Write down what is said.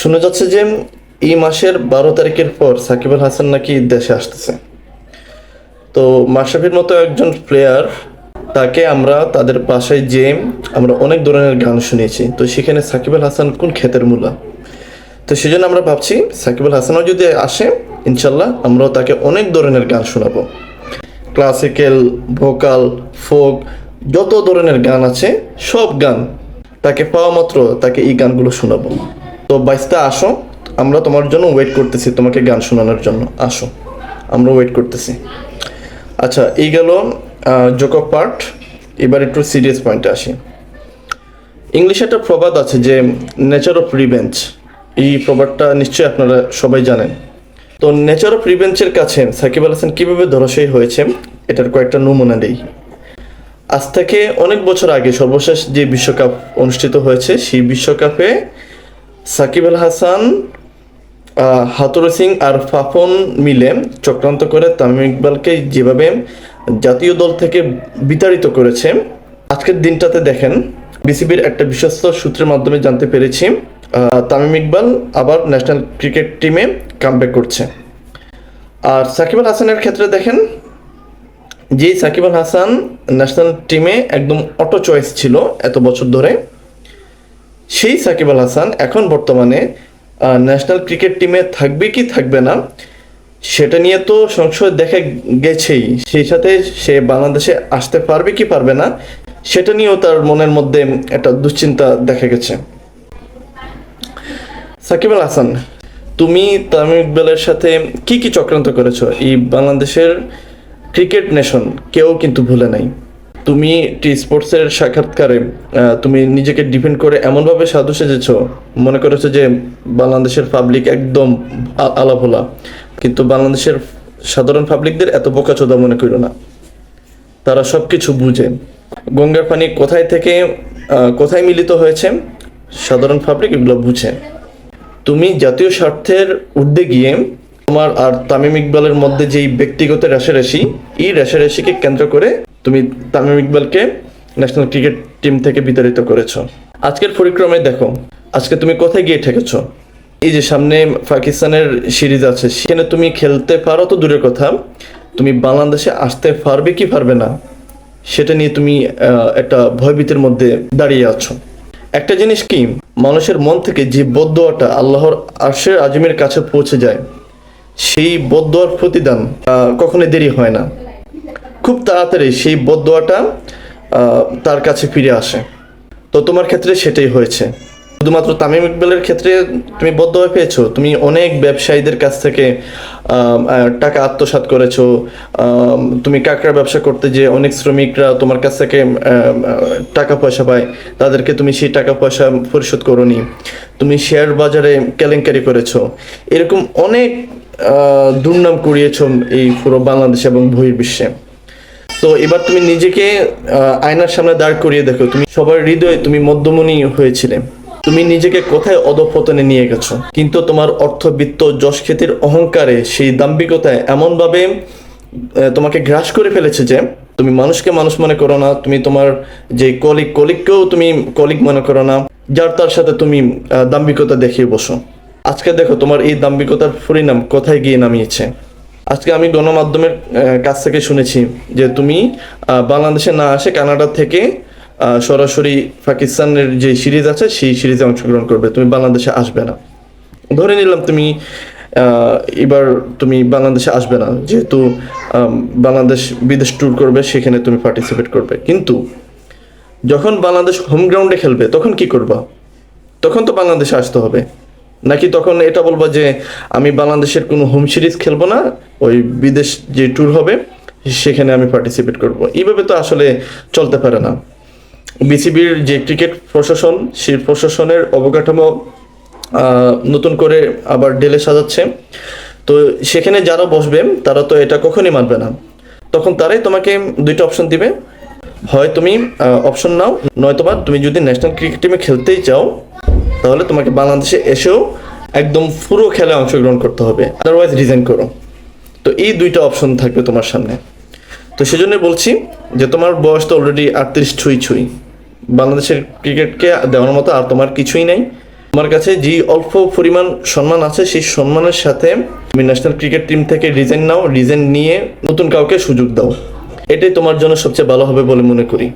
শোনা যাচ্ছে যে এই মাসের 12 তারিখের পর সাকিব আল হাসান নাকি দেশে আসতেছে। তো মাশরাফির মতো একজন প্লেয়ার, তাকে আমরা তাদের বাসায় যেয়ে আমরা অনেক ধরনের গান শুনিয়েছি। তো সেখানে সাকিব আল হাসান কোন ক্ষেতের মূলা। তো সেজন্য আমরা ভাবছি সাকিব আল হাসানও যদি আসে, ইনশাল্লাহ আমরাও তাকে অনেক ধরনের গান শোনাবো। ক্লাসিক্যাল, ভোকাল, ফোক, যত ধরনের গান আছে সব গান তাকে পাওয়া মাত্র তাকে এই গানগুলো শোনাবো। তো বাইস্তা আসো, আমরা তোমার জন্য ওয়েট করতেছি, তোমাকে গান শোনানোর জন্য আসো, আমরা ওয়েট করতেছি। আচ্ছা, এই গেল জোক অফ পার্ট। এবার একটু সিরিয়াস পয়েন্টে আসি। ইংলিশে একটা প্রবাদ আছে যে নেচার অফ রিভেঞ্জ। এই প্রবাদটা নিশ্চয়ই আপনারা সবাই জানেন। তো নেচার অফ রিভেঞ্জের কাছে সাকিব আল হাসান কীভাবে ধরাশায়ী হয়েছে এটার কয়েকটা নমুনা দেই। আজ থেকে অনেক বছর আগে সর্বশেষ যে বিশ্বকাপ অনুষ্ঠিত হয়েছে, সেই বিশ্বকাপে সাকিব আল হাসান, হাতুরু সিং আর ফাফন মিলে চক্রান্ত করে তামিম ইকবালকে যেভাবে জাতীয় দল থেকে বিতাড়িত করেছে, আজকের দিনটাতে দেখেন বিসিবির একটা বিশ্বস্ত সূত্রের মাধ্যমে জানতে পেরেছি তামিম ইকবাল আবার ন্যাশনাল ক্রিকেট টিমে কামব্যাক করছে। আর সাকিব আল হাসানের ক্ষেত্রে দেখেন, যে সাকিব আল হাসান ন্যাশনাল টিমে একদম অটো চয়েস ছিল এত বছর ধরে, সেই সাকিব আল হাসান এখন বর্তমানে ন্যাশনাল ক্রিকেট টিমে থাকবে কি থাকবে না সেটা নিয়ে তো সংশয় দেখা গেছেই। সেই সাথে সে বাংলাদেশে আসতে পারবে কি পারবে না সেটা নিয়েও তার মনের মধ্যে একটা দুশ্চিন্তা দেখা গেছে। সাকিব আল হাসান, তুমি তামিম ইকবালের সাথে কি কি চক্রান্ত করেছো এই বাংলাদেশের ক্রিকেট নেশন কেউ কিন্তু ভুলে নাই। তুমি টি স্পোর্টসের সাক্ষাৎকারে তুমি নিজেকে ডিফেন্ড করে এমনভাবে সাধু সেজেছ, মনে করেছো যে বাংলাদেশের পাবলিক একদম আলাভোলা, কিন্তু বাংলাদেশের সাধারণ পাবলিকদের এত বোকাচোদা মনে করো না, তারা সব কিছু বুঝে। গঙ্গার পানি কোথায় থেকে কোথায় মিলিত হয়েছে সাধারণ পাবলিক এগুলো বুঝে। তুমি জাতীয় স্বার্থের ঊর্ধ্বে গিয়ে তোমার আর তামিম ইকবালের মধ্যে যেই ব্যক্তিগত রেষারেষি, এই রেষারেষিকে কেন্দ্র করে তুমি তামিম ইকবালকে ন্যাশনাল ক্রিকেট টিম থেকে বিতাড়িত করেছো। আজকের পরিক্রমায় দেখো আজকে তুমি কোথায় গিয়ে ঠেকেছো। এই যে সামনে পাকিস্তানের সিরিজ আছে, সেখানে তুমি খেলতে পারো তো দূরের কথা, তুমি বাংলাদেশে আসতে পারবে কি পারবে না সেটা নিয়ে তুমি একটা ভয়ভীতির মধ্যে দাঁড়িয়ে আছো। একটা জিনিস কি, মানুষের মন থেকে যে বদদোয়াটা আল্লাহর আরশের আজিমের কাছে পৌঁছে যায়, সেই বদদোয়ার প্রতিদান কখনো দেরি হয় না, খুব তাড়াতাড়ি সেই বদদোয়াটা তার কাছে ফিরে আসে। তো তোমার ক্ষেত্রে সেটাই হয়েছে। শুধুমাত্র তামিম ইকবালের ক্ষেত্রে তুমি বদদোয়া পেয়েছো, তুমি অনেক ব্যবসায়ীদের কাছ থেকে টাকা আত্মসাৎ করেছো। তুমি কাঁকড়া ব্যবসা করতে যে অনেক শ্রমিকরা তোমার কাছ থেকে টাকা পয়সা পায়, তাদেরকে তুমি সেই টাকা পয়সা পরিশোধ করোনি। তুমি শেয়ার বাজারে কেলেঙ্কারি করেছো, এরকম অনেক দুর্নাম কুড়িয়েছো এই পুরো বাংলাদেশ এবং বহির্বিশ্বে। তো এবার তুমি নিজেকে আয়নার সামনে দাঁড় করিয়ে দেখো, তুমি সবার হৃদয়ে তুমি মধ্যমণি হয়েছিলে, তুমি নিজেকে কোথায় অধঃপতনে নিয়ে গেছো। কিন্তু তোমার অর্থবিত্ত যশ খ্যাতির অহংকারে, সেই দাম্ভিকতায় এমনভাবে তোমাকে গ্রাস করে ফেলেছে যে তুমি মানুষকে মানুষ মনে করো না, তুমি তোমার যে কলিগকেও তুমি কলিগ মনে করো না, যার তার সাথে তুমি দাম্ভিকতা দেখিয়ে বসো। আজকে দেখো তোমার এই দাম্ভিকতার পরিণাম কোথায় গিয়ে নামিয়েছে। আজকে আমি গণমাধ্যমের কাছ থেকে শুনেছি যে তুমি বাংলাদেশে না আসে কানাডা থেকে সরাসরি পাকিস্তানের যে সিরিজ আছে সেই সিরিজে অংশগ্রহণ করবে, তুমি বাংলাদেশে আসবে না। ধরে নিলাম তুমি এবার তুমি বাংলাদেশে আসবে না, যেহেতু বাংলাদেশ বিদেশ ট্যুর করবে, সেখানে তুমি পার্টিসিপেট করবে। কিন্তু যখন বাংলাদেশ হোম গ্রাউন্ডে খেলবে তখন কি করবা? তখন তো বাংলাদেশে আসতে হবে, নাকি তখন এটা বলবা যে আমি বাংলাদেশের কোনো হোম সিরিজ খেলবো না, ওই বিদেশ যে ট্যুর হবে সেখানে আমি পার্টিসিপেট করব? এইভাবে তো আসলে চলতে পারে না। বিসিবির যে ক্রিকেট প্রশাসন, সেই প্রশাসনের অবকাঠামো নতুন করে আবার ঢেলে সাজাচ্ছে। তো সেখানে যারা বসবে তারা তো এটা কখনই মানবে না। তখন তারাই তোমাকে দুইটা অপশন দিবে, হয় তুমি অপশন নাও, নয়তোবা তুমি যদি ন্যাশনাল ক্রিকেট টিমে খেলতেই চাও তাহলে তোমাকে বাংলাদেশে এসেও একদম পুরো খেলায় অংশগ্রহণ করতে হবে, আদারওয়াইজ রিজাইন করো। তো এই দুইটা অপশন থাকবে তোমার সামনে। তো সেজন্য বলছি যে তোমার বয়স তো অলরেডি 38 ছুঁই, বাংলাদেশের ক্রিকেটকে দেওয়ার মতো আর তোমার কিছুই নাই। তোমার কাছে যে অল্প পরিমাণ সম্মান আছে সেই সম্মানের সাথে তুমি ন্যাশনাল ক্রিকেট টিম থেকে রিজাইন নাও, রিজাইন নিয়ে নতুন কাউকে সুযোগ দাও। এটাই তোমার জন্য সবচেয়ে ভালো হবে বলে মনে করি।